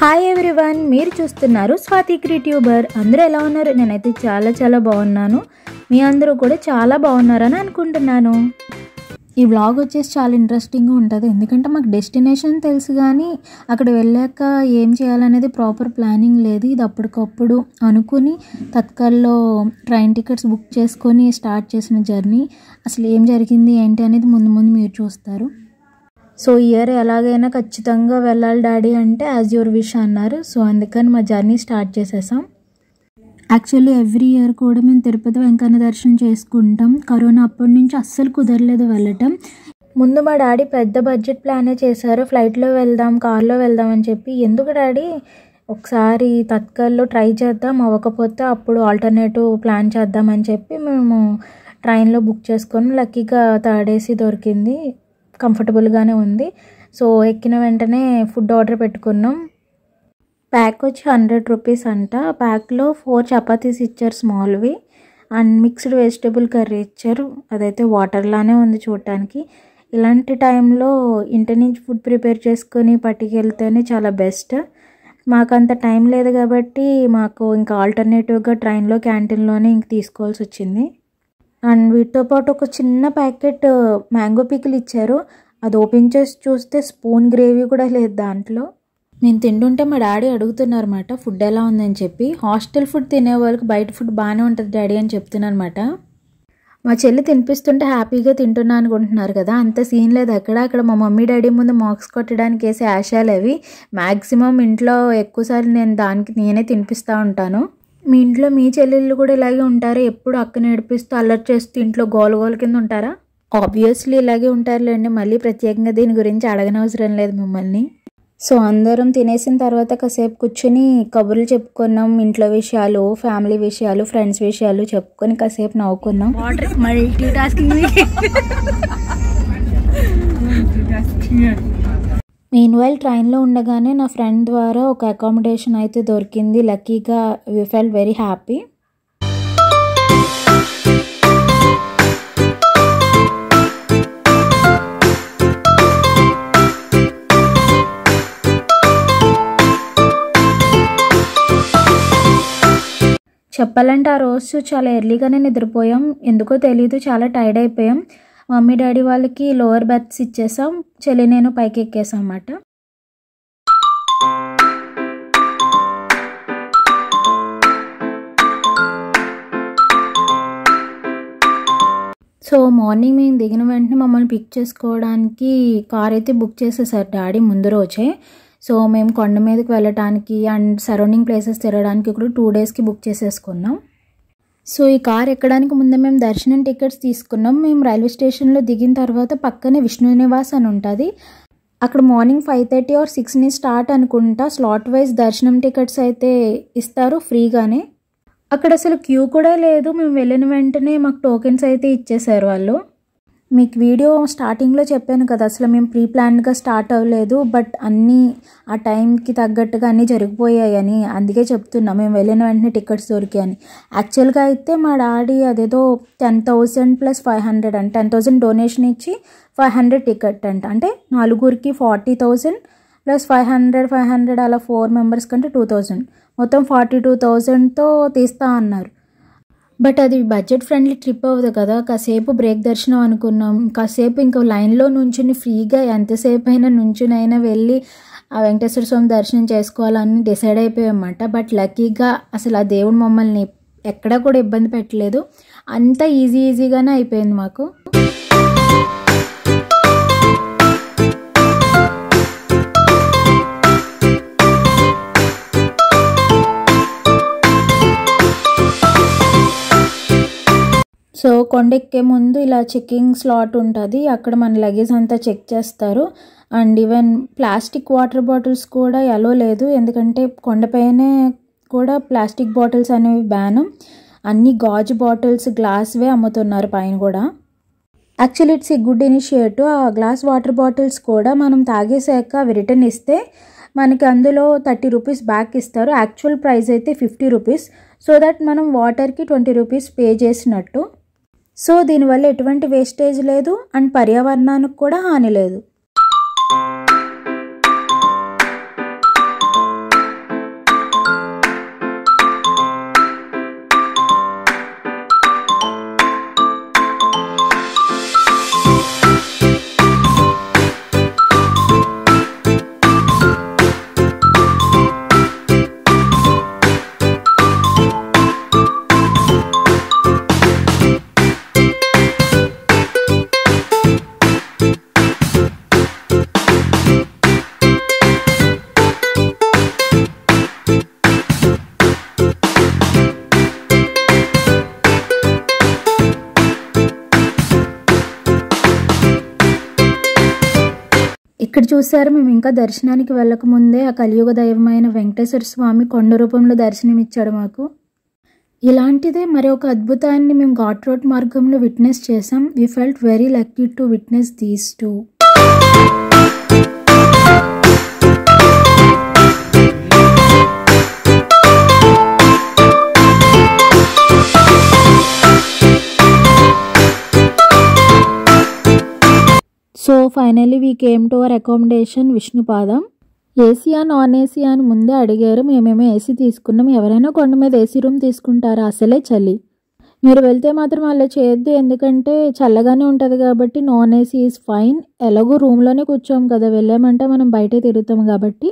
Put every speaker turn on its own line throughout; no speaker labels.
Hi everyone, మీరు చూస్తున్నారు స్వాతి క్రియేటివ్బర్. అందరూ ఎలా ఉన్నారు? నేనైతే చాలా బాగున్నాను. మీ అందరూ కూడా చాలా బాగున్నారని అనుకుంటున్నాను. ఈ వ్లాగ్ వచ్చేసి చాలా ఇంట్రెస్టింగ్గా ఉంటుంది. ఎందుకంటే మాకు డెస్టినేషన్ తెలుసు కానీ అక్కడ వెళ్ళాక ఏం చేయాలనేది ప్రాపర్ ప్లానింగ్ లేదు. ఇది అప్పటికప్పుడు అనుకుని తత్కాల్లో ట్రైన్ టికెట్స్ బుక్ చేసుకొని స్టార్ట్ చేసిన జర్నీ. అసలు ఏం జరిగింది ఏంటి అనేది ముందు మీరు చూస్తారు. సో ఇయర్ ఎలాగైనా ఖచ్చితంగా వెళ్ళాలి డాడీ అంటే యాజ్ యువర్ విష్ అన్నారు. సో అందుకని మా జర్నీ స్టార్ట్ చేసేసాం. యాక్చువల్లీ ఎవ్రీ ఇయర్ కూడా మేము తిరుపతి వెంకన్న దర్శనం చేసుకుంటాం. కరోనా అప్పటి నుంచి అస్సలు కుదరలేదు వెళ్ళటం. ముందు మా డాడీ పెద్ద బడ్జెట్ ప్లానే చేశారు. ఫ్లైట్లో వెళ్దాం, కార్లో వెళ్దాం అని చెప్పి. ఎందుకు డాడీ, ఒకసారి తత్కాల్లో ట్రై చేద్దాం, అవ్వకపోతే అప్పుడు ఆల్టర్నేటివ్ ప్లాన్ చేద్దామని చెప్పి మేము ట్రైన్లో బుక్ చేసుకొని లక్కీగా థర్డ్ ఏసీ దొరికింది. కంఫర్టబుల్గానే ఉంది. సో ఎక్కిన వెంటనే ఫుడ్ ఆర్డర్ పెట్టుకున్నాం. ప్యాక్ వచ్చి 100 రూపీస్ అంట. ప్యాక్లో 4 చపాతీస్ ఇచ్చారు స్మాల్వి, అండ్ మిక్స్డ్ వెజిటేబుల్ కర్రీ ఇచ్చారు. అదైతే వాటర్లానే ఉంది చూడటానికి. ఇలాంటి టైంలో ఇంటి నుంచి ఫుడ్ ప్రిపేర్ చేసుకొని పట్టుకెళ్తేనే చాలా బెస్ట్. మాకు అంత టైం లేదు కాబట్టి మాకు ఇంకా ఆల్టర్నేటివ్గా ట్రైన్లో క్యాంటీన్లోనే ఇంక తీసుకోవాల్సి వచ్చింది. అండ్ వీటితో పాటు ఒక చిన్న ప్యాకెట్ మ్యాంగో పికిల్ ఇచ్చారు. అది ఓపెన్ చేసి చూస్తే స్పూన్ గ్రేవీ కూడా లేదు దాంట్లో. నేను తింటుంటే మా డాడీ అడుగుతున్నారు అనమాట ఫుడ్ ఎలా ఉందని చెప్పి. హాస్టల్ ఫుడ్ తినే వాళ్ళకి బయట ఫుడ్ బాగానే ఉంటుంది డాడీ అని చెప్తున్నాను అనమాట. మా చెల్లి తినిపిస్తుంటే హ్యాపీగా తింటున్నా అనుకుంటున్నారు కదా, అంత సీన్ లేదు అక్కడ మా మమ్మీ డాడీ ముందు మార్క్స్ కొట్టడానికి వేసే ఆశాలు అవి. మ్యాక్సిమం ఇంట్లో ఎక్కువసార్లు నేనే తినిపిస్తూ ఉంటాను. మీ ఇంట్లో మీ చెల్లెళ్ళు కూడా ఇలాగే ఉంటారా? ఎప్పుడు అక్కని ఏడిపిస్తూ అల్లరి చేస్తూ ఇంట్లో గోల కింద ఉంటారా? ఆబ్వియస్లీ ఇలాగే ఉంటారులేండి. మళ్ళీ ప్రత్యేకంగా దీని గురించి అడగనవసరం లేదు మిమ్మల్ని. సో అందరం తినేసిన తర్వాత కాసేపు కూర్చొని కబుర్లు చెప్పుకున్నాం. ఇంట్లో విషయాలు, ఫ్యామిలీ విషయాలు, ఫ్రెండ్స్ విషయాలు చెప్పుకొని కాసేపు నవ్వుకున్నాం. Multi tasking. మీన్వైల్ ట్రైన్లో ఉండగానే నా ఫ్రెండ్ ద్వారా ఒక అకామిడేషన్ అయితే దొరికింది. లక్కీగా వి ఫెల్ట్ వెరీ హ్యాపీ. చెప్పాలంటే ఆ రోజు చాలా ఎర్లీగానే నిద్రపోయాం. ఎందుకో తెలీదు, చాలా టైర్డ్ అయిపోయాం. మమ్మీ డాడీ వాళ్ళకి లోవర్ బెర్త్స్ ఇచ్చేసాం. చెల్లి నేను పైకి ఎక్కేసాం అన్నమాట. సో మార్నింగ్ మేము దిగిన వెంటనే మమ్మల్ని పిక్ చేసుకోవడానికి కార్ అయితే బుక్ చేసేసారు డాడీ ముందు రోజే. సో మేము కొండ మీదకి వెళ్ళటానికి అండ్ సరౌండింగ్ ప్లేసెస్ తిరగడానికి కూడా 2 డేస్కి బుక్ చేసేసుకున్నాం. సో ఈ కార్ ఎక్కడానికి ముందే మేము దర్శనం టికెట్స్ తీసుకున్నాం. మేము రైల్వే స్టేషన్లో దిగిన తర్వాత పక్కనే విష్ణు నివాస్ అని ఉంటుంది. అక్కడ మార్నింగ్ 5:30 or 6 స్టార్ట్ అనుకుంటా. స్లాట్ వైజ్ దర్శనం టికెట్స్ అయితే ఇస్తారు ఫ్రీగానే. అక్కడ అసలు క్యూ కూడా లేదు. మేము వెళ్ళిన వెంటనే మాకు టోకెన్స్ అయితే ఇచ్చేసారు వాళ్ళు. మీకు వీడియో స్టార్టింగ్లో చెప్పాను కదా, అసలు మేము ప్రీ ప్లాన్డ్గా స్టార్ట్ అవ్వలేదు, బట్ అన్నీ ఆ టైంకి తగ్గట్టుగా అన్నీ జరిగిపోయాయని. అందుకే చెప్తున్నా మేము వెళ్ళిన వెంటనే టికెట్స్ దొరికాయని. యాక్చువల్గా అయితే మా డాడీ అదేదో 10,000 + 500 అంటే 10,000 డొనేషన్ ఇచ్చి 500 టికెట్ అంట. అంటే 4 40,000 + 500 అలా 4 మెంబర్స్ కంటే 2,000, మొత్తం 42,000తో తీస్తా అన్నారు. బట్ అది బడ్జెట్ ఫ్రెండ్లీ ట్రిప్ అవ్వదు కదా. కాసేపు బ్రేక్ దర్శనం అనుకున్నాం. కాసేపు ఇంకా లైన్లో నుంచుని ఫ్రీగా ఎంతసేపు అయినా నుంచునైనా వెళ్ళి ఆ వెంకటేశ్వర స్వామి దర్శనం చేసుకోవాలని డిసైడ్ అయిపోయామన్నమాట. బట్ లక్కీగా అసలు ఆ దేవుడు మమ్మల్ని ఎక్కడా కూడా ఇబ్బంది పెట్టలేదు. అంతా ఈజీగానే అయిపోయింది మాకు. సో కొండెక్కే ముందు ఇలా చెకింగ్ స్లాట్ ఉంటుంది. అక్కడ మన లగేజ్ అంతా చెక్ చేస్తారు. And even plastic water bottles కూడా ఎలో లేదు. ఎందుకంటే కొండపైనే కూడా ప్లాస్టిక్ బాటిల్స్ అనేవి బ్యాన్. అన్ని గాజు బాటిల్స్, గ్లాస్వే అమ్ముతున్నారు పైన కూడా. Actually it's a good initiative. ఆ గ్లాస్ వాటర్ బాటిల్స్ కూడా మనం తాగేసాక అవి రిటర్న్ ఇస్తే మనకి అందులో 30 రూపీస్ బ్యాక్ ఇస్తారు. యాక్చువల్ ప్రైస్ అయితే 50 రూపీస్. సో దట్ మనం వాటర్కి 20 రూపీస్ పే చేసినట్టు. సో దీనివల్ల ఎటువంటి వేస్టేజ్ లేదు అండ్ పర్యావరణానికి కూడా హాని లేదు. ఇక్కడ చూసారు, మేము ఇంకా దర్శనానికి వెళ్ళక ముందే ఆ కలియుగ దైవమైన వెంకటేశ్వర స్వామి కొండ రూపంలో దర్శనమిచ్చాడు మాకు. ఇలాంటిదే మరి ఒక అద్భుతాన్ని మేము ఘాట్ రోడ్ మార్గంలో విట్నెస్ చేసాం. We felt very lucky to witness these two. So finally we came to our accommodation Vishnupadam. ఏసీయా నాన్ ఏసీ అని ముందే అడిగారు. మేమేమో ఏసీ తీసుకున్నాం. ఎవరైనా కొండ మీద ఏసీ రూమ్ తీసుకుంటారా? అసలే చలి. మీరు వెళ్తే మాత్రం అలా చేయొద్దు, ఎందుకంటే చల్లగానే ఉంటుంది కాబట్టి. Non AC is fine. ఎలాగో రూమ్లోనే కూర్చోం కదా, వెళ్ళామంటే మనం బయటే తిరుగుతాం కాబట్టి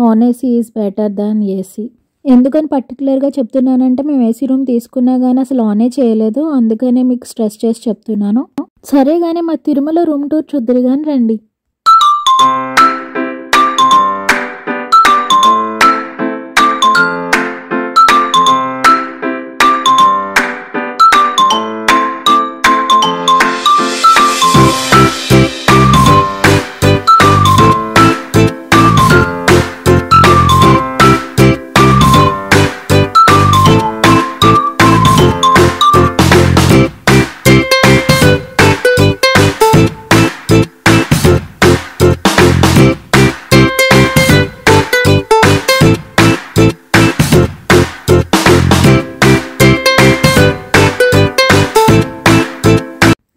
non AC is better than AC. ఎందుకని పర్టికులర్గా చెప్తున్నానంటే మేము ఏసీ రూమ్ తీసుకున్నా కానీ అసలు ఆనే చేయలేదు, అందుకనే మీకు స్ట్రెస్ చేసి చెప్తున్నాను. సరే కానీ మా తిరుమల రూమ్ టూర్ చూద్దరు కానీ రండి.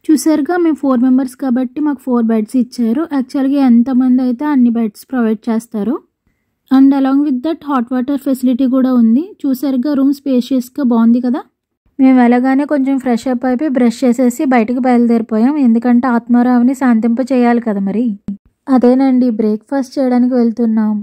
చూసారుగా, మేము 4 మెంబర్స్ కాబట్టి మాకు 4 బెడ్స్ ఇచ్చారు. యాక్చువల్గా ఎంతమంది అయితే అన్ని బెడ్స్ ప్రొవైడ్ చేస్తారు. And along with that hot water facility కూడా ఉంది. చూసారుగా, రూమ్ స్పేషియస్గా బాగుంది కదా. మేము వెళ్ళగానే కొంచెం ఫ్రెష్ అప్ అయిపోయి బ్రష్ చేసేసి బయటకు బయలుదేరిపోయాం, ఎందుకంటే ఆత్మారావుని శాంతింప చేయాలి కదా. మరి అదేనండి, బ్రేక్ఫాస్ట్ చేయడానికి వెళ్తున్నాం.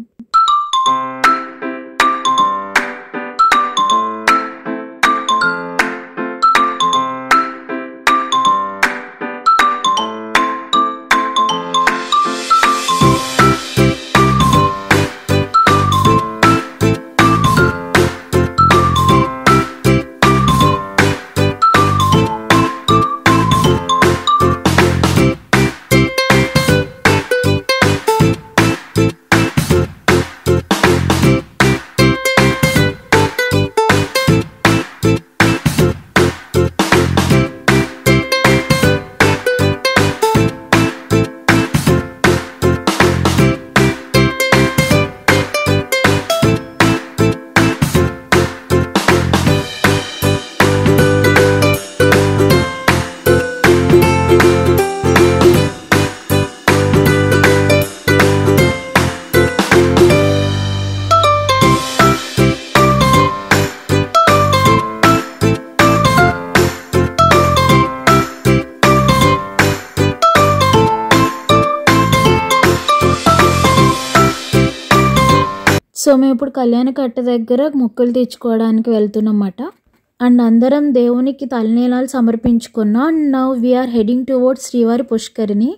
సో మేము ఇప్పుడు కళ్యాణకట్ట దగ్గర మొక్కులు తెచ్చుకోవడానికి వెళ్తున్నమాట. అండ్ అందరం దేవునికి తలనీలాలు సమర్పించుకున్నాం. And now we are heading towards Srivari Pushkarini.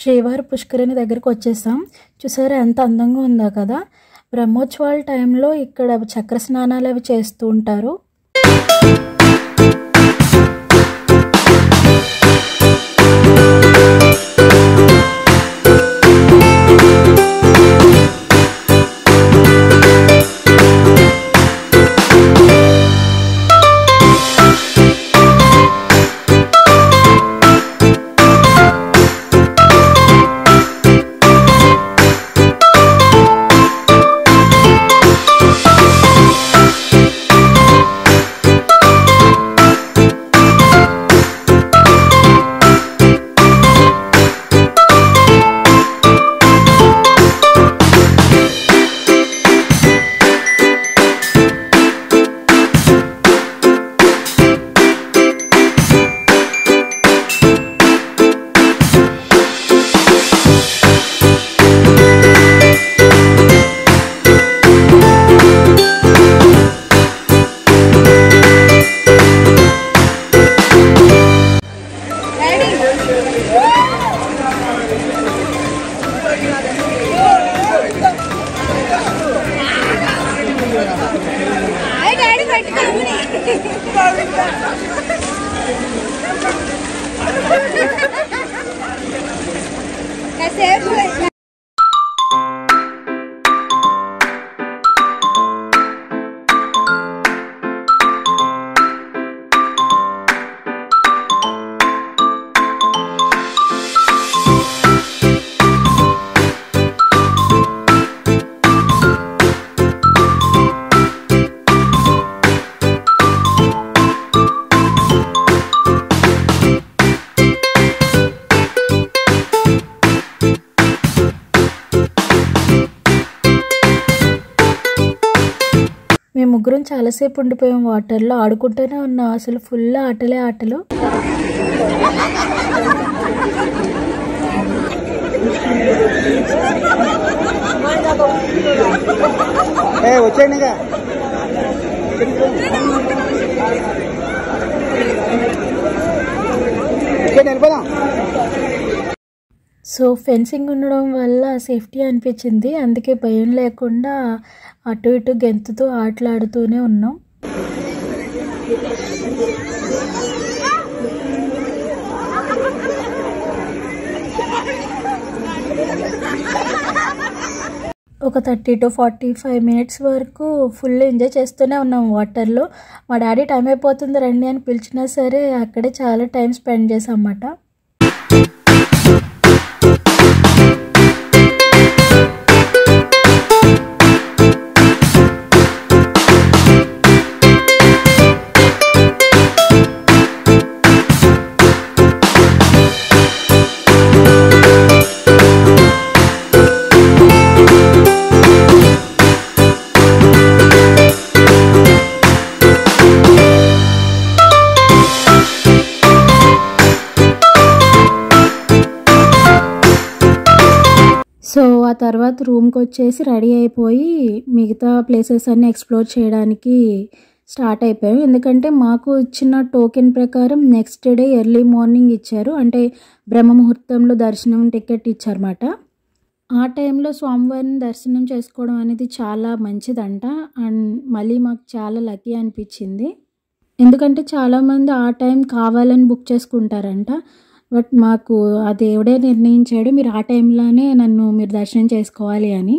శ్రీవారి పుష్కరిణి దగ్గరికి వచ్చేసాం. చూసారా ఎంత అందంగా ఉందో కదా. బ్రహ్మోత్సవాల టైంలో ఇక్కడ చక్ర స్నానాలు అవి చేస్తూ ఉంటారు. మేము ముగ్గురం చాలాసేపు ఉండిపోయాం వాటర్లో, ఆడుకుంటూనే ఉన్నాం. అసలు ఫుల్ ఆటలే ఆటలు.
వచ్చేయండిగా. వెళ్ళిపోదాం.
సో ఫెన్సింగ్ ఉండడం వల్ల సేఫ్టీ అనిపించింది, అందుకే భయం లేకుండా అటు ఇటు గెంతుతూ ఆటలాడుతూనే ఉన్నాం. ఒక 30 to 45 minutes వరకు ఫుల్ ఎంజాయ్ చేస్తూనే ఉన్నాం వాటర్లో. మా డాడీ టైం అయిపోతుంది రండి అని పిలిచినా సరే అక్కడే చాలా టైం స్పెండ్ చేసాం అన్నమాట. సో ఆ తర్వాత రూమ్కి వచ్చేసి రెడీ అయిపోయి మిగతా ప్లేసెస్ అన్నీ ఎక్స్ప్లోర్ చేయడానికి స్టార్ట్ అయిపోయాం. ఎందుకంటే మాకు ఇచ్చిన టోకెన్ ప్రకారం నెక్స్ట్ డే ఎర్లీ మార్నింగ్ ఇచ్చారు, అంటే బ్రహ్మ ముహూర్తంలో దర్శనం టికెట్ ఇచ్చారన్నమాట. ఆ టైంలో స్వామివారిని దర్శనం చేసుకోవడం అనేది చాలా మంచిదంట. అండ్ మళ్ళీ మాకు చాలా లక్కీ అనిపించింది, ఎందుకంటే చాలామంది ఆ టైం కావాలని బుక్ చేసుకుంటారంట. బట్ మాకు ఆ దేవుడే నిర్ణయించాడు మీరు ఆ టైంలోనే మీరు దర్శనం చేసుకోవాలి అని.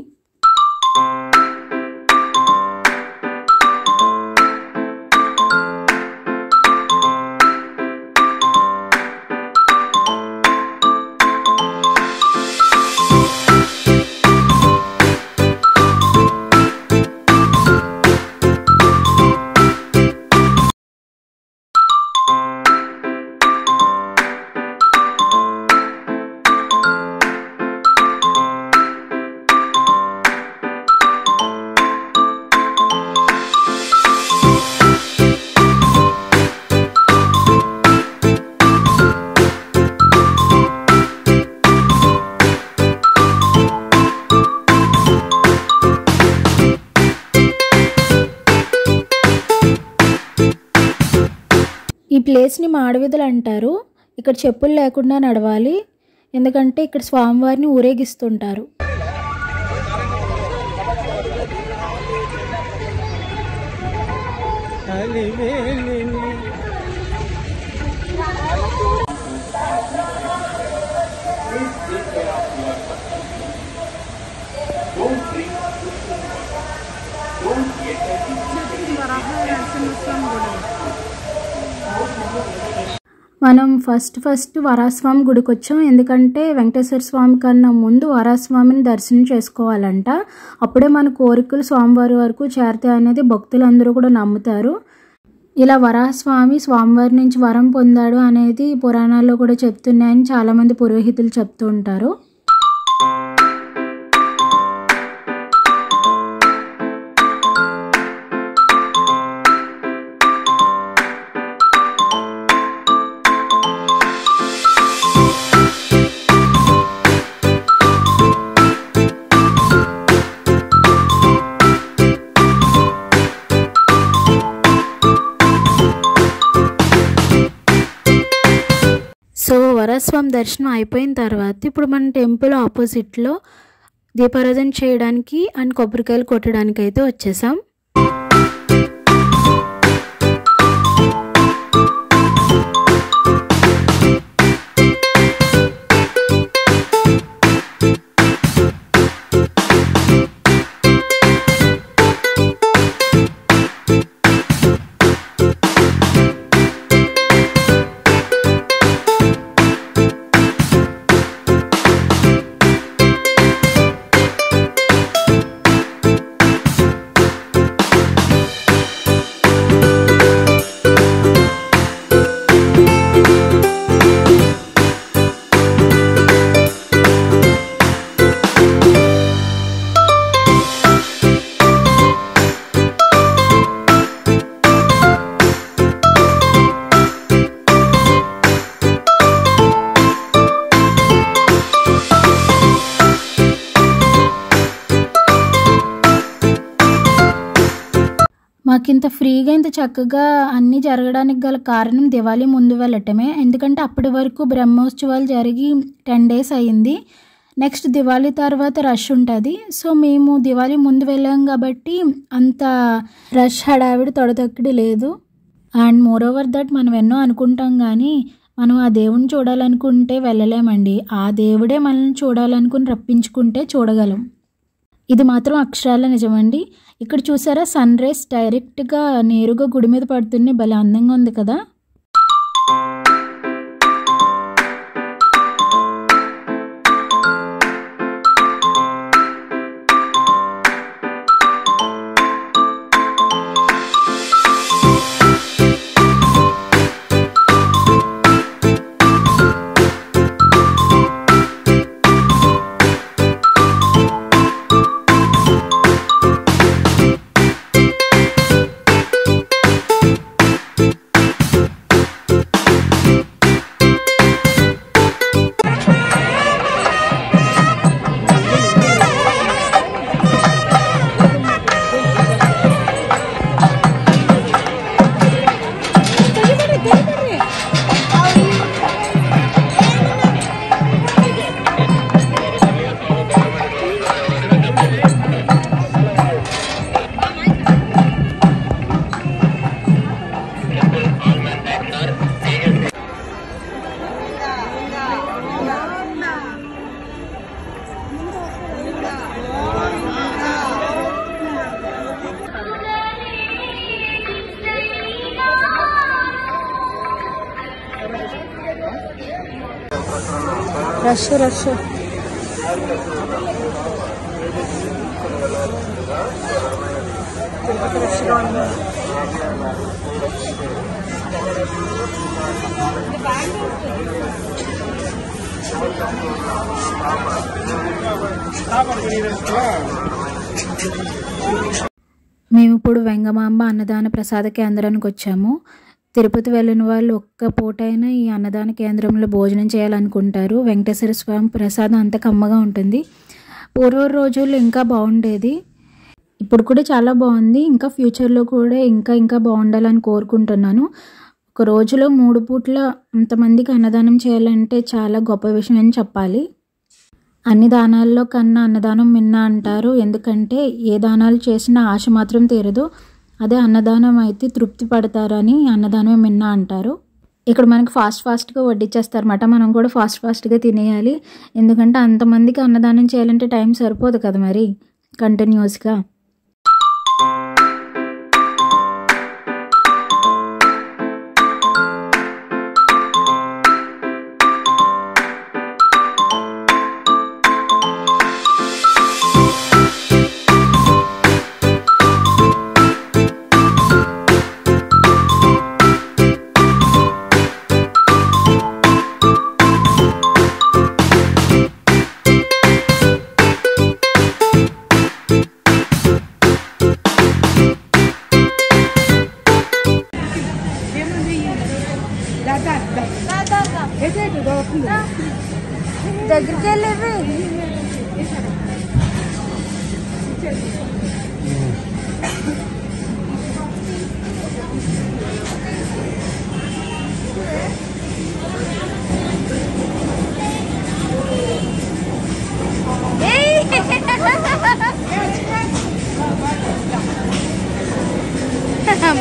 ఈ ప్లేస్ని మాడవీధులు అంటారు. ఇక్కడ చెప్పులు లేకుండా నడవాలి, ఎందుకంటే ఇక్కడ స్వామివారిని ఊరేగిస్తుంటారు. మనం ఫస్ట్ వరాస్వామి గుడికి వచ్చాం, ఎందుకంటే వెంకటేశ్వర స్వామి కన్నా ముందు వరాస్వామిని దర్శనం చేసుకోవాలంట. అప్పుడే మన కోరికలు స్వామివారి వరకు చేరుతాయి అనేది భక్తులందరూ కూడా నమ్ముతారు. ఇలా వరాస్వామి స్వామివారి నుంచి వరం పొందాడు అనేది పురాణాల్లో కూడా చెప్తున్నాయని చాలామంది పురోహితులు చెప్తూ ఉంటారు. సో వరాస్వామి దర్శనం అయిపోయిన తర్వాత ఇప్పుడు మన టెంపుల్ ఆపోజిట్లో దీపారాధన చేయడానికి అండ్ కొబ్బరికాయలు కొట్టడానికి అయితే వచ్చేసాం. మాకింత ఫ్రీగా ఇంత చక్కగా అన్నీ జరగడానికి గల కారణం దివాళీ ముందు వెళ్ళటమే. ఎందుకంటే అప్పటి వరకు బ్రహ్మోత్సవాలు జరిగి 10 days అయ్యింది. నెక్స్ట్ దివాళీ తర్వాత రష్ ఉంటుంది. సో మేము దివాళీ ముందు వెళ్ళాం కాబట్టి అంత రష్ హడావిడి తొడతొక్కిడి లేదు. అండ్ మోర్ ఓవర్ దట్ మనం ఎన్నో అనుకుంటాం కానీ మనం ఆ దేవుని చూడాలనుకుంటే వెళ్ళలేమండి. ఆ దేవుడే మనల్ని చూడాలనుకుని రప్పించుకుంటే చూడగలం. ఇది మాత్రం అక్షరాల నిజమండి. ఇక్కడ చూసారా సన్ రైజ్ డైరెక్ట్గా నేరుగా గుడి మీద పడుతుంది. భలే అందంగా ఉంది కదా. రష్ రష్ మేము ఇప్పుడు వెంగమాంబ అన్నదాన ప్రసాద కేంద్రానికి వచ్చాము. తిరుపతి వెళ్ళిన వాళ్ళు ఒక్క పూటైనా ఈ అన్నదాన కేంద్రంలో భోజనం చేయాలనుకుంటారు. వెంకటేశ్వర స్వామి ప్రసాదం అంత కమ్మగా ఉంటుంది. పూర్వ రోజుల్లో ఇంకా బాగుండేది. ఇప్పుడు కూడా చాలా బాగుంది. ఇంకా ఫ్యూచర్లో కూడా ఇంకా బాగుండాలని కోరుకుంటున్నాను. ఒక రోజులో 3 పూట్ల అంతమందికి అన్నదానం చేయాలంటే చాలా గొప్ప విషయం అని చెప్పాలి. అన్ని దానాల్లో కన్నా అన్నదానం మిన్న అంటారు. ఎందుకంటే ఏ దానాలు చేసినా ఆశ మాత్రం తీరదు. అదే అన్నదానం అయితే తృప్తి పడతారని అన్నదానం మిన్న అంటారు. ఇక్కడ మనకి ఫాస్ట్గా వడ్డించేస్తారన్నమాట. మనం కూడా ఫాస్ట్గా తినేయాలి. ఎందుకంటే అంతమందికి అన్నదానం చేయాలంటే టైం సరిపోదు కదా మరి కంటిన్యూస్గా. దగ్గరికి వెళ్ళేవి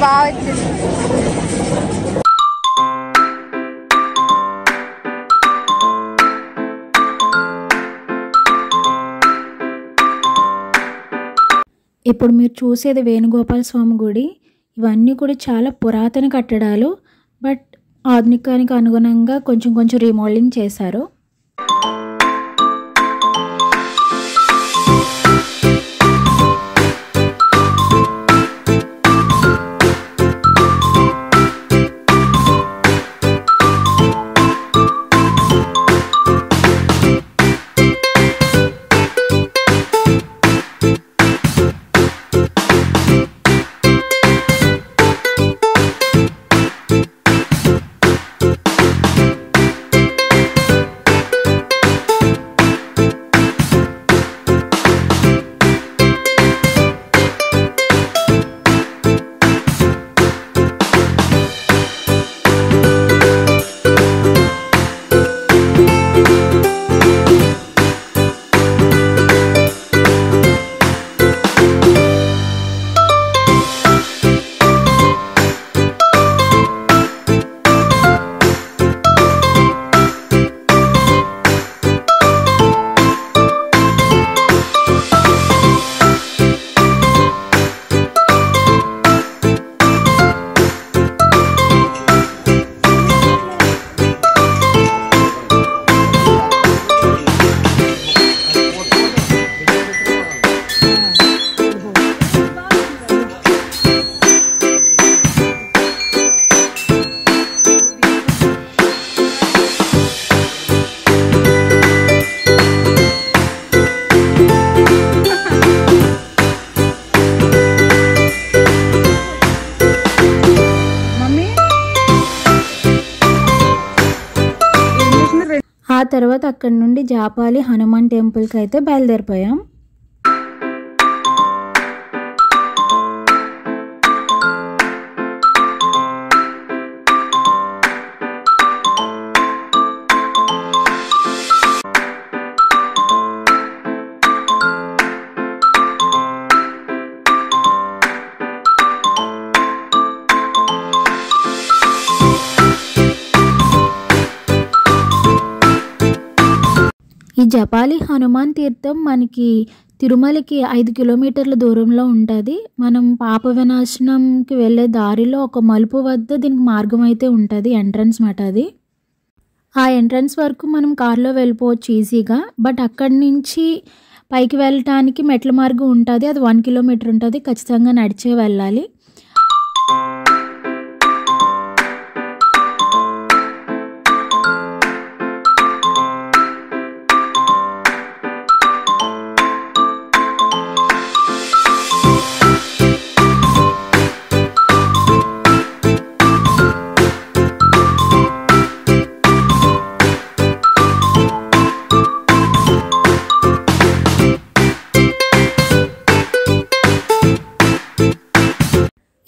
బాగా వచ్చింది. ఇప్పుడు మీరు చూసేది వేణుగోపాల స్వామి గుడి. ఇవన్నీ కూడా చాలా పురాతన కట్టడాలు. బట్ ఆధునికానికి అనుగుణంగా కొంచెం రీమోడలింగ్ చేశారు. తర్వాత అక్కడి నుండి జాపాలి హనుమాన్ టెంపుల్కి అయితే బయలుదేరిపోయాం. ఈ జపాలి హనుమాన్ తీర్థం మనకి తిరుమలకి 5 కిలోమీటర్ల దూరంలో ఉంటుంది. మనం పాప వినాశనంకి వెళ్ళే దారిలో ఒక మలుపు వద్ద దీనికి మార్గం అయితే ఉంటుంది, ఎంట్రన్స్ మాట అది. ఆ ఎంట్రన్స్ వరకు మనం కార్లో వెళ్ళిపోవచ్చు ఈజీగా. బట్ అక్కడి నుంచి పైకి వెళ్ళటానికి మెట్ల మార్గం ఉంటుంది, అది 1 కిలోమీటర్ ఉంటుంది, ఖచ్చితంగా నడిచే వెళ్ళాలి.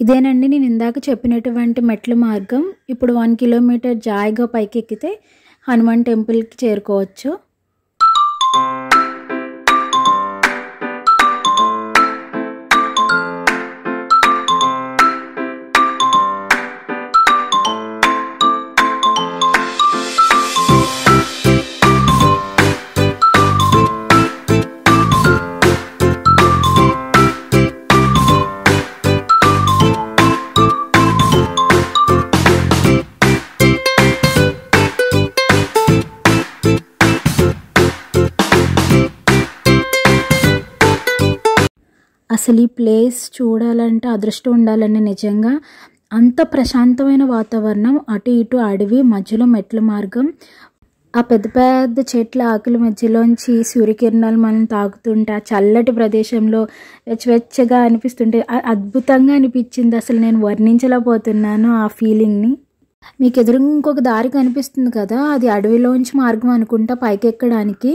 ఇదేనండి నేను ఇందాక చెప్పినటువంటి మెట్ల మార్గం. ఇప్పుడు 1 కిలోమీటర్ జాయిగా పైకి ఎక్కితే హనుమాన్ టెంపుల్కి చేరుకోవచ్చు. అసలు ఈ ప్లేస్ చూడాలంటే అదృష్టం ఉండాలండి నిజంగా. అంత ప్రశాంతమైన వాతావరణం, అటు ఇటు అడవి, మధ్యలో మెట్ల మార్గం, ఆ పెద్ద పెద్ద చెట్ల ఆకుల మధ్యలోంచి సూర్యకిరణాలు మనం తాకుతుంటే ఆ చల్లటి ప్రదేశంలో వెచ్చగా అనిపిస్తుంటే అద్భుతంగా అనిపించింది. అసలు నేను వర్ణించలేకపోతున్నాను ఆ ఫీలింగ్ని. మీకు ఎదురు ఇంకొక దారి కనిపిస్తుంది కదా, అది అడవిలోంచి మార్గం అనుకుంటా పైకి ఎక్కడానికి.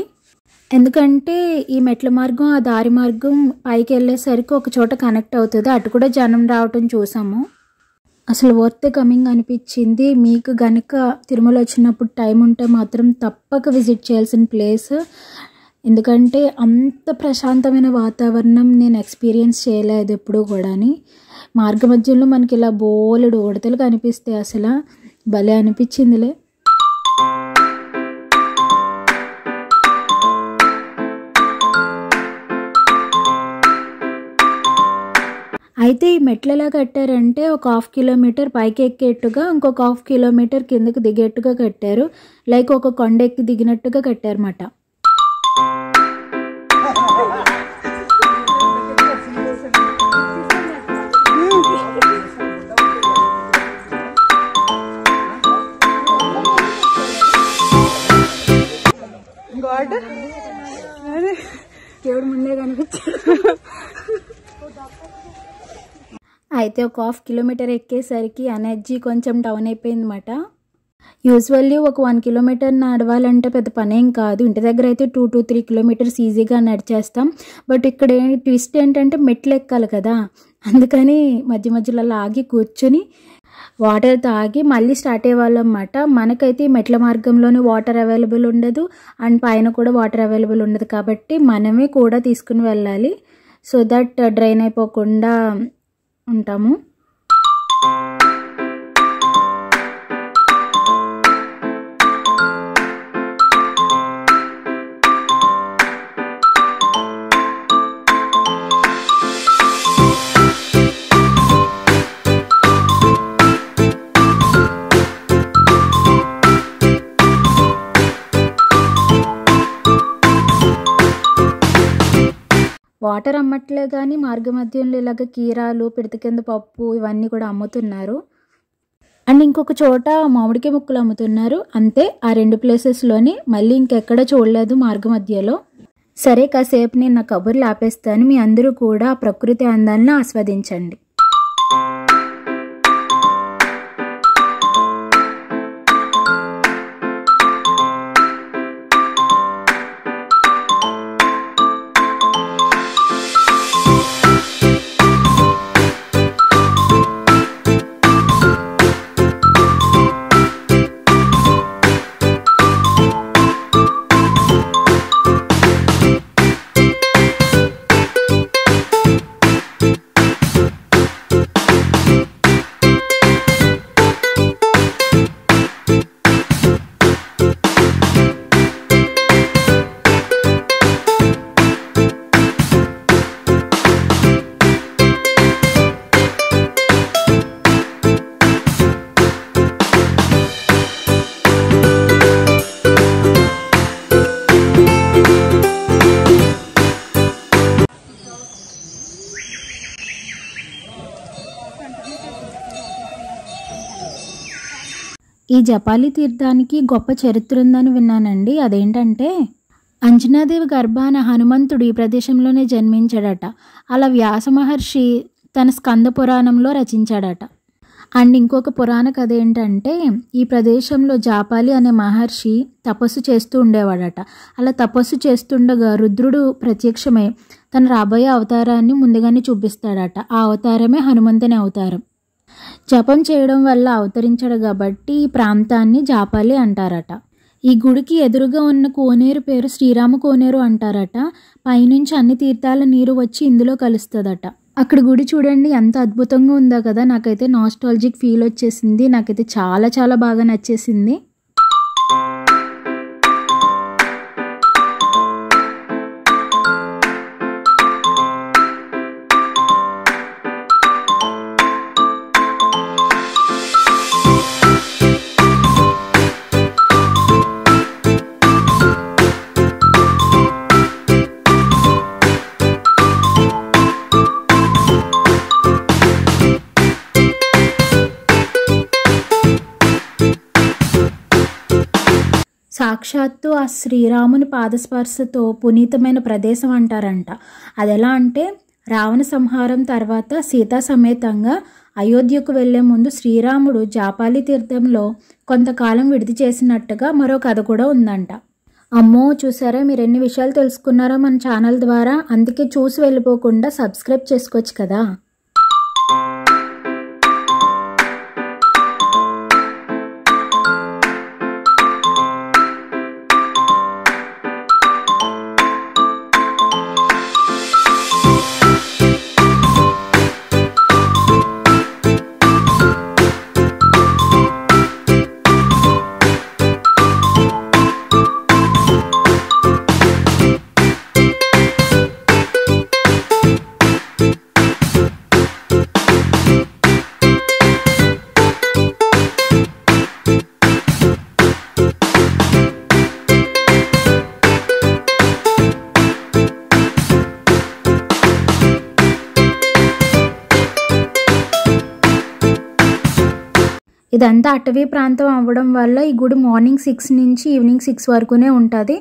ఎందుకంటే ఈ మెట్ల మార్గం ఆ దారి మార్గం పైకి వెళ్ళేసరికి ఒక చోట కనెక్ట్ అవుతుంది, అటు కూడా జనం రావటం చూసాము. అసలు వర్త్ కమింగ్ అనిపించింది. మీకు గనుక తిరుమల వచ్చినప్పుడు టైం ఉంటే మాత్రం తప్పక విజిట్ చేయాల్సిన ప్లేస్. ఎందుకంటే అంత ప్రశాంతమైన వాతావరణం నేను ఎక్స్పీరియన్స్ చేయలేదు ఎప్పుడూ కూడాని. మార్గ మధ్యలో మనకి ఇలా బోలెడు ఉడతలు కనిపిస్తాయి, అసలు భలే అనిపించిందిలే. అయితే ఈ మెట్లు ఎలా కట్టారంటే ఒక 1/2 కిలోమీటర్ పైకి ఎక్కేట్టుగా, ఇంకొక 1/2 కిలోమీటర్ కిందకి దిగేట్టుగా కట్టారు. లైక్ ఒక కొండ ఎక్కి దిగినట్టుగా కట్టారన్నమాట. దేవుడు ముందే కనిపించాడు. అయితే ఒక 1/2 కిలోమీటర్ ఎక్కేసరికి ఎనర్జీ కొంచెం డౌన్ అయిపోయింది అన్నమాట. యూజువల్లీ ఒక 1 కిలోమీటర్ నడవాలంటే పెద్ద పనేం కాదు. ఇంటి దగ్గర అయితే 2 to 3 కిలోమీటర్స్ ఈజీగా నడిచేస్తాం. బట్ ఇక్కడ ట్విస్ట్ ఏంటంటే మెట్లు ఎక్కాలి కదా, అందుకని మధ్య మధ్యలో ఆగి కూర్చొని వాటర్ తాగి మళ్ళీ స్టార్ట్ అయ్యేవాళ్ళం అన్నమాట. మనకైతే ఈ మెట్ల మార్గంలోనే వాటర్ అవైలబుల్ ఉండదు, అండ్ పైన కూడా వాటర్ అవైలబుల్ ఉండదు. కాబట్టి మనమే కూడా తీసుకుని వెళ్ళాలి, సో దట్ డ్రైన్ అయిపోకుండా ఉంటాము. వాటర్ అమ్మట్లే కానీ మార్గ మధ్యంలో ఇలాగ కీరాలు, పిడత కింద పప్పు ఇవన్నీ కూడా అమ్ముతున్నారు. అండ్ ఇంకొక చోట మామిడికాయ ముక్కలు అమ్ముతున్నారు. అంతే, ఆ 2 ప్లేసెస్లోని. మళ్ళీ ఇంకెక్కడ చూడలేదు మార్గ మధ్యలో. సరే, కాసేపు నేను నా కబుర్లు ఆపేస్తాను. మీ అందరూ కూడా ప్రకృతి అందాలను ఆస్వాదించండి. ఈ జపాలి తీర్థానికి గొప్ప చరిత్ర ఉందని విన్నానండి. అదేంటంటే అంజనాదేవి గర్భాన హనుమంతుడు ఈ ప్రదేశంలోనే జన్మించాడట. అలా వ్యాస మహర్షి తన స్కంద పురాణంలో రచించాడట. అండ్ ఇంకొక పురాణ కథ ఏంటంటే ఈ ప్రదేశంలో జాపాలి అనే మహర్షి తపస్సు చేస్తూ ఉండేవాడట. అలా తపస్సు చేస్తుండగా రుద్రుడు ప్రత్యక్షమై తన రాబోయే అవతారాన్ని ముందుగానే చూపిస్తాడట. ఆ అవతారమే హనుమంతుని అవతారం. జపం చేయడం వల్ల అవతరించాడు కాబట్టి ఈ ప్రాంతాన్ని జాపాలి అంటారట. ఈ గుడికి ఎదురుగా ఉన్న కోనేరు పేరు శ్రీరామ కోనేరు అంటారట. పైనుంచి అన్ని తీర్థాల నీరు వచ్చి ఇందులో కలుస్తుందట. అక్కడ గుడి చూడండి ఎంత అద్భుతంగా ఉందో కదా. నాకైతే నాస్టాలజిక్ ఫీల్ వచ్చేసింది. నాకైతే చాలా చాలా బాగా నచ్చేసింది. సాక్షాత్తు ఆ శ్రీరాముని పాదస్పర్శతో పునీతమైన ప్రదేశం అంటారంట. అది ఎలా అంటే రావణ సంహారం తర్వాత సీతా సమేతంగా అయోధ్యకు వెళ్లే ముందు శ్రీరాముడు జాపాలి తీర్థంలో కొంతకాలం విడిది చేసినట్టుగా మరో కథ కూడా ఉందంట. అమ్మో, చూసారా, మీరు ఎన్ని విషయాలు తెలుసుకున్నారో మన ఛానల్ ద్వారా. అందుకే చూసి వెళ్ళిపోకుండా సబ్స్క్రైబ్ చేసుకోవచ్చు కదా. ఇదంతా అటవీ ప్రాంతం అవ్వడం వల్ల ఈ గుడి మార్నింగ్ 6 నుంచి ఈవినింగ్ 6 వరకునే ఉంటుంది.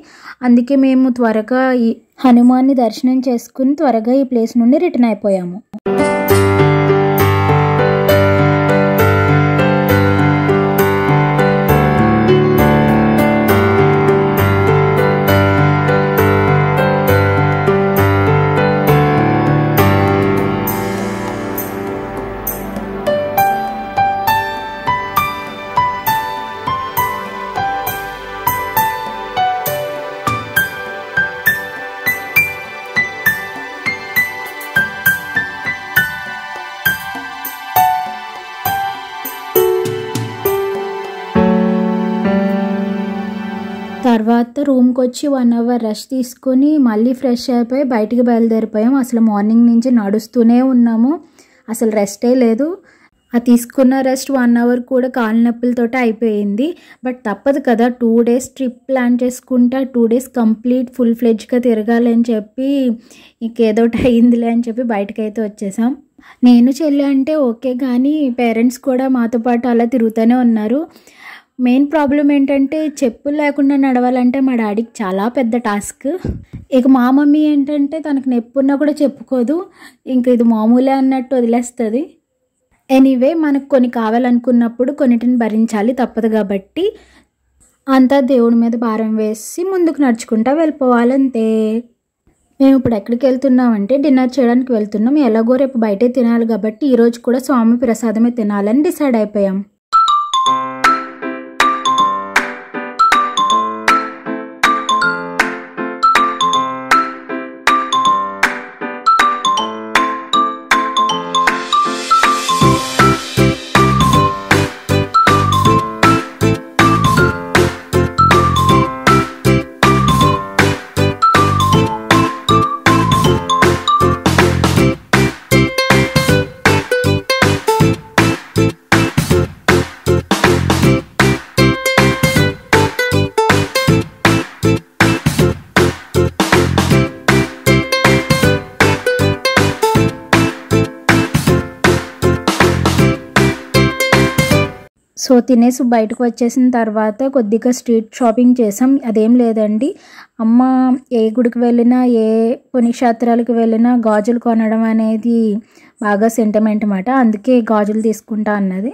అందుకే మేము త్వరగా ఈ హనుమాన్ని దర్శనం చేసుకుని త్వరగా ఈ ప్లేస్ నుండి రిటర్న్ అయిపోయాము. తర్వాత రూమ్కి వచ్చి 1 అవర్ రెస్ట్ తీసుకొని మళ్ళీ ఫ్రెష్ అయిపోయి బయటికి బయలుదేరిపోయాం. అసలు మార్నింగ్ నుంచి నడుస్తూనే ఉన్నాము, అసలు రెస్టే లేదు. ఆ తీసుకున్న రెస్ట్ 1 అవర్ కూడా కాళ్ళ నొప్పులతోటి అయిపోయింది. బట్ తప్పదు కదా, 2 డేస్ ట్రిప్ ప్లాన్ చేసుకుంటే 2 డేస్ కంప్లీట్ ఫుల్ ఫ్లెడ్జ్గా తిరగాలి అని చెప్పి ఇంకేదోటి అయిందిలే అని చెప్పి బయటకైతే వచ్చేసాం. నేను చెల్లి అంటే ఓకే, కానీ పేరెంట్స్ కూడా మాతో పాటు అలా తిరుగుతూనే ఉన్నారు. మెయిన్ ప్రాబ్లం ఏంటంటే చెప్పులు లేకుండా నడవాలంటే మా డాడీకి చాలా పెద్ద టాస్క్. ఇక మా మమ్మీ ఏంటంటే తనకు నొప్పి ఉన్నా కూడా చెప్పుకోదు, ఇంక ఇది మామూలే అన్నట్టు వదిలేస్తుంది. ఎనీవే, మనకు కొన్ని కావాలనుకున్నప్పుడు కొన్నిటిని భరించాలి, తప్పదు. కాబట్టి అంతా దేవుడి మీద భారం వేసి ముందుకు నడుచుకుంటా వెళ్ళిపోవాలంతే. మేము ఇప్పుడు ఎక్కడికి వెళ్తున్నామంటే డిన్నర్ చేయడానికి వెళ్తున్నాం. ఎలాగో రేపు బయటే తినాలి కాబట్టి ఈరోజు కూడా స్వామి ప్రసాదమే తినాలని డిసైడ్ అయిపోయాం. సో తినేసి బయటకు వచ్చేసిన తర్వాత కొద్దిగా స్ట్రీట్ షాపింగ్ చేసాం. అదేం లేదండి, అమ్మ ఏ గుడికి వెళ్ళినా ఏ పుణ్యక్షేత్రాలకు వెళ్ళినా గాజులు కొనడం అనేది బాగా సెంటిమెంట్ అన్నమాట. అందుకే గాజులు తీసుకుంటా అన్నది.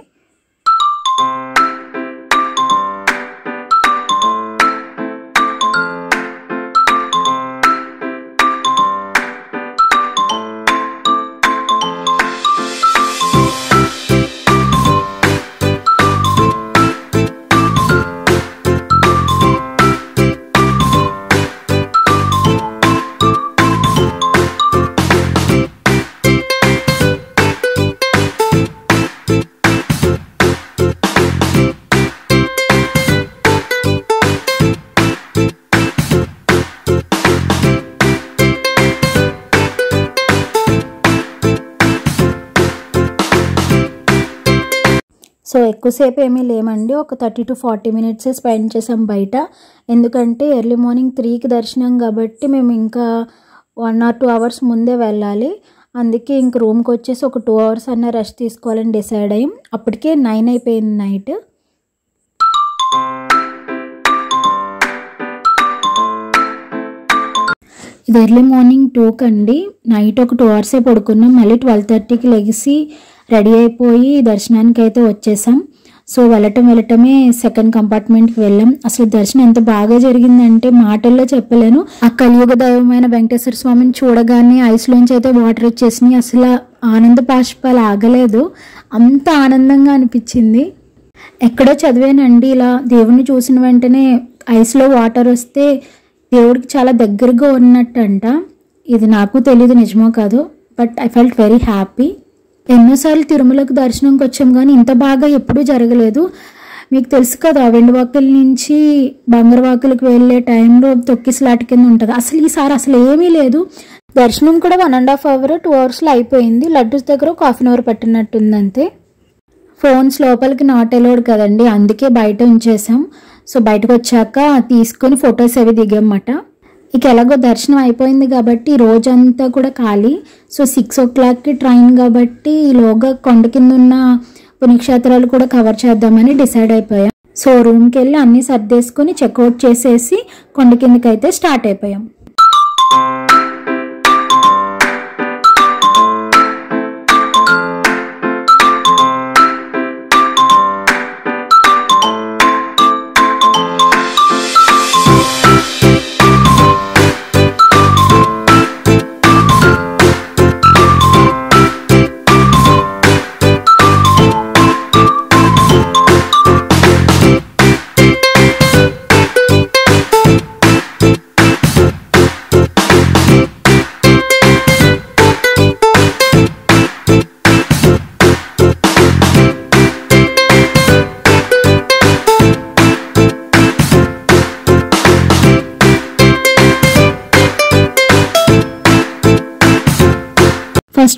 సో ఎక్కువసేపు ఏమీ లేమండి, ఒక 30 to 40 minutes స్పెండ్ చేసాం బయట. ఎందుకంటే ఎర్లీ మార్నింగ్ 3కి దర్శనం కాబట్టి మేము ఇంకా 1 or 2 hours ముందే వెళ్ళాలి. అందుకే ఇంక రూమ్కి వచ్చేసి ఒక 2 hours అన్న రెస్ట్ తీసుకోవాలని డిసైడ్ అయ్యాం. అప్పటికే 9 అయిపోయింది నైట్. ఇది ఎర్లీ మార్నింగ్ 2కి అండి. నైట్ ఒక 2 hours పడుకున్నాం. మళ్ళీ 12:30కి లెగిసి రెడీ అయిపోయి దర్శనానికి అయితే వచ్చేసాం. సో వెళ్ళటమే సెకండ్ కంపార్ట్మెంట్కి వెళ్ళాం. అసలు దర్శనం ఎంత బాగా జరిగిందంటే మాటల్లో చెప్పలేను. ఆ కలియుగ దైవమైన వెంకటేశ్వర స్వామిని చూడగానే ఐస్లోంచి అయితే వాటర్ వచ్చేసినాయి. అసలు ఆనంద బాష్పాలు ఆగలేదు, అంత ఆనందంగా అనిపించింది. ఎక్కడో చదివానండి, ఇలా దేవుణ్ణి చూసిన వెంటనే ఐస్లో వాటర్ వస్తే దేవుడికి చాలా దగ్గరగా ఉన్నట్టంట. ఇది నాకు తెలియదు నిజమో కాదు, but I felt very happy. ఎన్నోసార్లు తిరుమలకు దర్శనంకి వచ్చాం కానీ ఇంత బాగా ఎప్పుడూ జరగలేదు. మీకు తెలుసు కదా, వెండివాకుల నుంచి బంగారువాకులకు వెళ్ళే టైంలో తొక్కిసలాట కింద ఉంటుంది. అసలు ఈసారి అసలు ఏమీ లేదు. దర్శనం కూడా 1.5 hour 2 hours అయిపోయింది. లడ్డూస్ దగ్గర ఒక 1/2 hour పట్టినట్టుంది అంతే. ఫోన్స్ లోపలికి నాట్ అలౌడ్ కదండి, అందుకే బయట ఉంచేసాం. సో బయటకు వచ్చాక తీసుకొని ఫొటోస్ అవి దిగామన్నమాట. ఇక ఎలాగో దర్శనం అయిపోయింది కాబట్టి రోజంతా కూడా ఖాళీ. సో 6 o'clockకి ట్రైన్ కాబట్టి ఈలోగా కొండ కింద ఉన్న పుణ్యక్షేత్రాలు కూడా కవర్ చేద్దామని డిసైడ్ అయిపోయాం. సో రూమ్కి వెళ్ళి అన్నీ సర్దేసుకొని చెక్అవుట్ చేసేసి కొండ కిందకి అయితే స్టార్ట్ అయిపోయాం.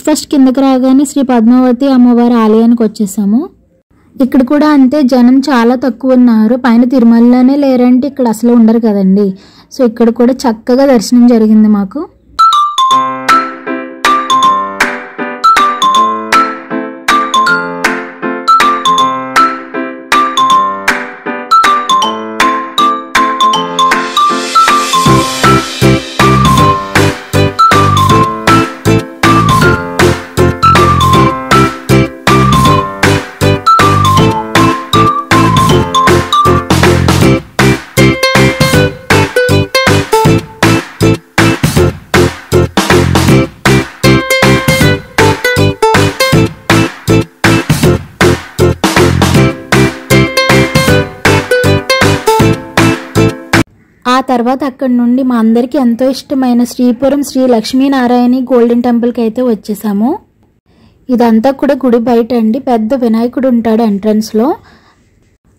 ఫస్ట్ కిందకి రాగానే శ్రీ పద్మావతి అమ్మవారి ఆలయానికి వచ్చేసాము. ఇక్కడ కూడా అంతే, జనం చాలా తక్కువ ఉన్నారు. పైన తిరుమలలోనే లేరంటే ఇక్కడ అసలు ఉండరు కదండి. సో ఇక్కడ కూడా చక్కగా దర్శనం జరిగింది మాకు. ఆ తర్వాత అక్కడి నుండి మా అందరికీ ఎంతో ఇష్టమైన శ్రీపురం శ్రీ లక్ష్మీనారాయణి గోల్డెన్ టెంపుల్కి అయితే వచ్చేసాము. ఇదంతా కూడా గుడి బయట అండి, పెద్ద వినాయకుడు ఉంటాడు ఎంట్రన్స్లో.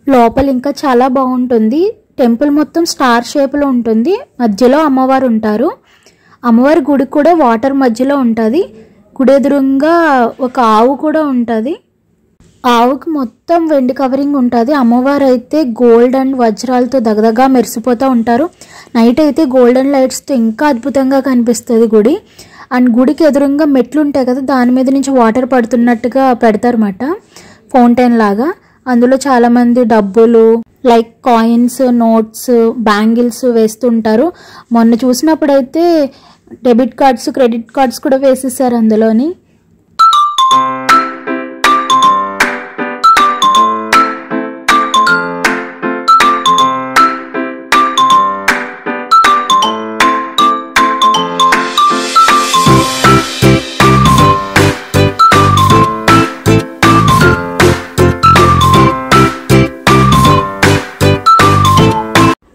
లోపల ఇంకా చాలా బాగుంటుంది. టెంపుల్ మొత్తం స్టార్ షేప్లో ఉంటుంది, మధ్యలో అమ్మవారు ఉంటారు. అమ్మవారి గుడి కూడా వాటర్ మధ్యలో ఉంటుంది. గుడి ఎదురుగా ఒక ఆవు కూడా ఉంటుంది. ఆవుకి మొత్తం వెండి కవరింగ్ ఉంటుంది. అమ్మవారు అయితే గోల్డ్ అండ్ వజ్రాలతో దగదగా మెరిసిపోతూ ఉంటారు. నైట్ అయితే గోల్డెన్ లైట్స్తో ఇంకా అద్భుతంగా కనిపిస్తుంది గుడి. అండ్ గుడికి ఎదురుగా మెట్లు ఉంటాయి కదా, దాని మీద నుంచి వాటర్ పడుతున్నట్టుగా పెడతారన్నమాట, ఫౌంటైన్ లాగా. అందులో చాలామంది డబ్బులు లైక్ కాయిన్స్, నోట్స్, బ్యాంగిల్స్ వేస్తుంటారు. మొన్న చూసినప్పుడైతే డెబిట్ కార్డ్స్, క్రెడిట్ కార్డ్స్ కూడా వేసేసారు అందులోని.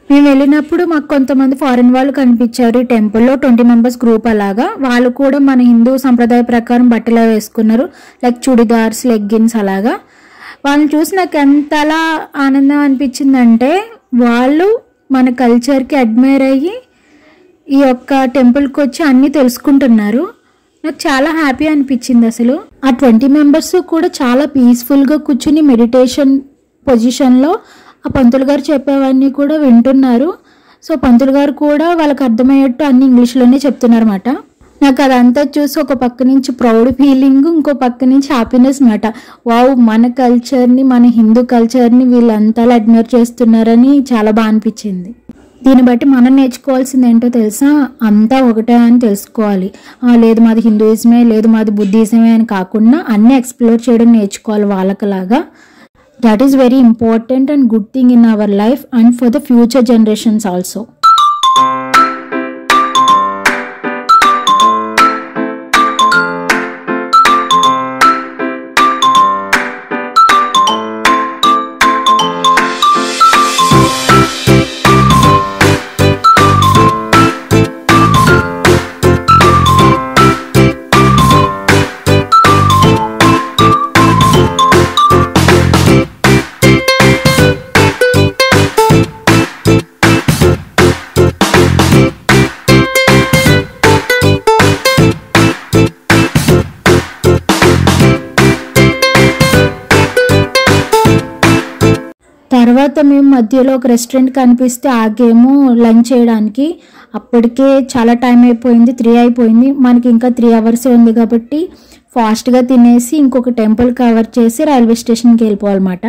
మేము వెళ్ళినప్పుడు మాకు కొంతమంది ఫారిన్ వాళ్ళు కనిపించారు ఈ టెంపుల్లో. 20 మెంబర్స్ గ్రూప్ అలాగా. వాళ్ళు కూడా మన హిందూ సంప్రదాయ ప్రకారం బట్టలు వేసుకున్నారు, లైక్ చుడిదార్స్, లెగ్గిన్స్ అలాగా. వాళ్ళని చూసి నాకు ఎంతలా ఆనందం అనిపించిందంటే, వాళ్ళు మన కల్చర్కి అడ్మైర్ అయ్యి ఈ యొక్క టెంపుల్కి వచ్చి అన్నీ తెలుసుకుంటున్నారు. నాకు చాలా హ్యాపీ అనిపించింది అసలు. ఆ 20 మెంబర్స్ కూడా చాలా పీస్ఫుల్గా కూర్చుని మెడిటేషన్ పొజిషన్లో ఆ పంతులు గారు చెప్పేవన్నీ కూడా వింటున్నారు. సో పంతులు గారు కూడా వాళ్ళకి అర్థమయ్యేట్టు అన్ని ఇంగ్లీష్లోనే చెప్తున్నారు అన్నమాట. నాకు అదంతా చూసి ఒక పక్క నుంచి ప్రౌడ్ ఫీలింగ్, ఇంకో పక్క నుంచి హ్యాపీనెస్ మాట. వావ్, మన కల్చర్ని, మన హిందూ కల్చర్ని వీళ్ళంతా అడ్మైర్ చేస్తున్నారని చాలా బాగా అనిపించింది. దీన్ని బట్టి మనం నేర్చుకోవాల్సింది ఏంటో తెలుసా, అంతా ఒకటే అని తెలుసుకోవాలి. లేదు మాది హిందూయిజమే, లేదు మాది బుద్ధిజమే అని కాకుండా అన్నీ ఎక్స్ప్లోర్ చేయడం నేర్చుకోవాలి వాళ్ళకలాగా. That is very important and good thing in our life and for the future generations also. తర్వాత మేము మధ్యలో ఒక రెస్టారెంట్ కనిపిస్తే ఆగేమో లంచ్ చేయడానికి. అప్పటికే చాలా టైం అయిపోయింది, 3 అయిపోయింది. మనకి ఇంకా 3 అవర్స్ ఉంది కాబట్టి ఫాస్ట్గా తినేసి ఇంకొక టెంపుల్ కవర్ చేసి రైల్వే స్టేషన్కి వెళ్ళిపోవాలన్నమాట.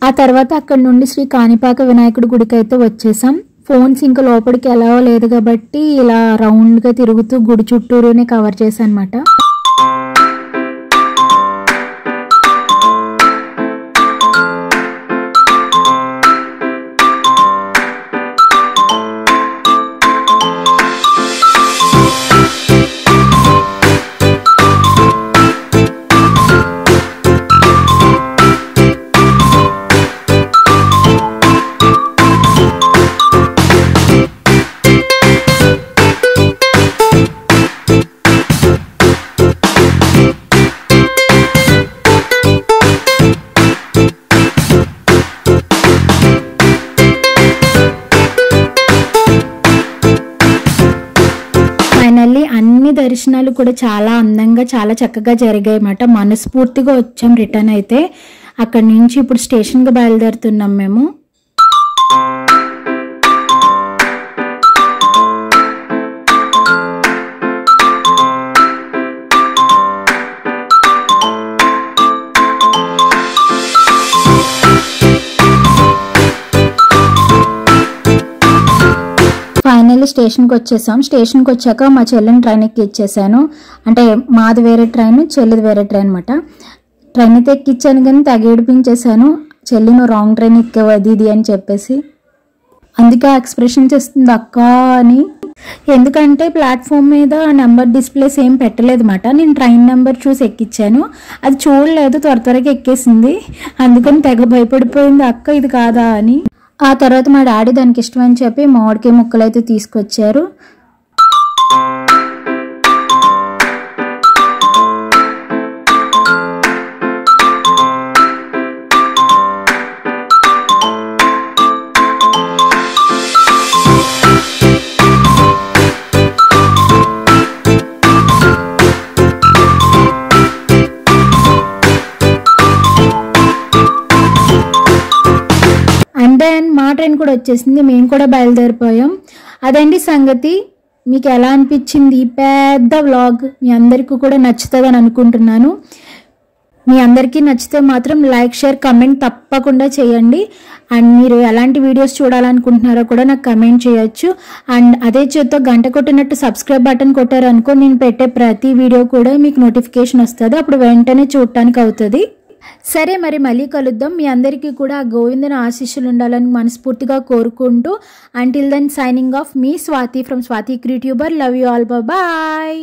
ఆ తర్వాత అక్కడ నుండి శ్రీ కాణిపాక వినాయకుడి గుడికి అయితే వచ్చేసాం. ఫోన్స్ ఇంకా లోపలికి ఎలా లేదు కాబట్టి ఇలా రౌండ్గా తిరుగుతూ గుడి చుట్టూరునే కవర్ చేశాను అనమాట. ఫైనల్లీ అన్ని దర్శనాలు కూడా చాలా అందంగా, చాలా చక్కగా జరిగాయి అన్నమాట. మనస్ఫూర్తిగా వచ్చాం రిటర్న్ అయితే. అక్కడి నుంచి ఇప్పుడు స్టేషన్కి బయలుదేరుతున్నాం మేము. ఫైనల్లీ స్టేషన్కి వచ్చేసాం. స్టేషన్కి వచ్చాక మా చెల్లిని ట్రైన్ ఎక్కిచ్చేసాను. అంటే మాది వేరే ట్రైన్, చెల్లిది వేరే ట్రైన్ అనమాట. ట్రైన్ అయితే ఎక్కిచ్చాను కానీ తెగేడిపించేసాను. చెల్లి నువ్వు రాంగ్ ట్రైన్ ఎక్కావు అది ఇది అని చెప్పేసి. అందుకే ఆ ఎక్స్ప్రెషన్ చేస్తుంది అక్క అని. ఎందుకంటే ప్లాట్ఫామ్ మీద నెంబర్ డిస్ప్లేస్ ఏం పెట్టలేదు అన్నమాట. నేను ట్రైన్ నెంబర్ చూసి ఎక్కిచ్చాను, అది చూడలేదు, త్వరగా ఎక్కేసింది. అందుకని తెగ భయపడిపోయింది అక్క ఇది కాదా అని. ఆ తర్వాత మా డాడీ దానికి ఇష్టం అని చెప్పి మామిడికాయ ముక్కలు అయితే తీసుకొచ్చారు. ట్రైన్ కూడా వచ్చేసింది, మేము కూడా బయలుదేరిపోయాం. అదండి సంగతి. మీకు ఎలా అనిపించింది ఈ పెద్ద వ్లాగ్? మీ అందరికీ కూడా నచ్చుతుందని అనుకుంటున్నాను. మీ అందరికీ నచ్చితే మాత్రం లైక్, షేర్, కమెంట్ తప్పకుండా చేయండి. అండ్ మీరు ఎలాంటి వీడియోస్ చూడాలనుకుంటున్నారో కూడా నాకు కమెంట్ చేయొచ్చు. అండ్ అదే చేత్తో గంట కొట్టినట్టు సబ్స్క్రైబ్ బటన్ కొట్టారనుకో, నేను పెట్టే ప్రతి వీడియో కూడా మీకు నోటిఫికేషన్ వస్తుంది. అప్పుడు వెంటనే చూడటానికి అవుతుంది. సరే, మరి మళ్ళీ కలుద్దాం. మీ అందరికీ కూడా ఆ గోవిందుని ఆశీస్సులు ఉండాలని మనస్ఫూర్తిగా కోరుకుంటూ, అంటిల్ దెన్ సైనింగ్ ఆఫ్, మీ స్వాతి ఫ్రమ్ స్వాతి క్రియేటివ్ బర్. Love you all, bye.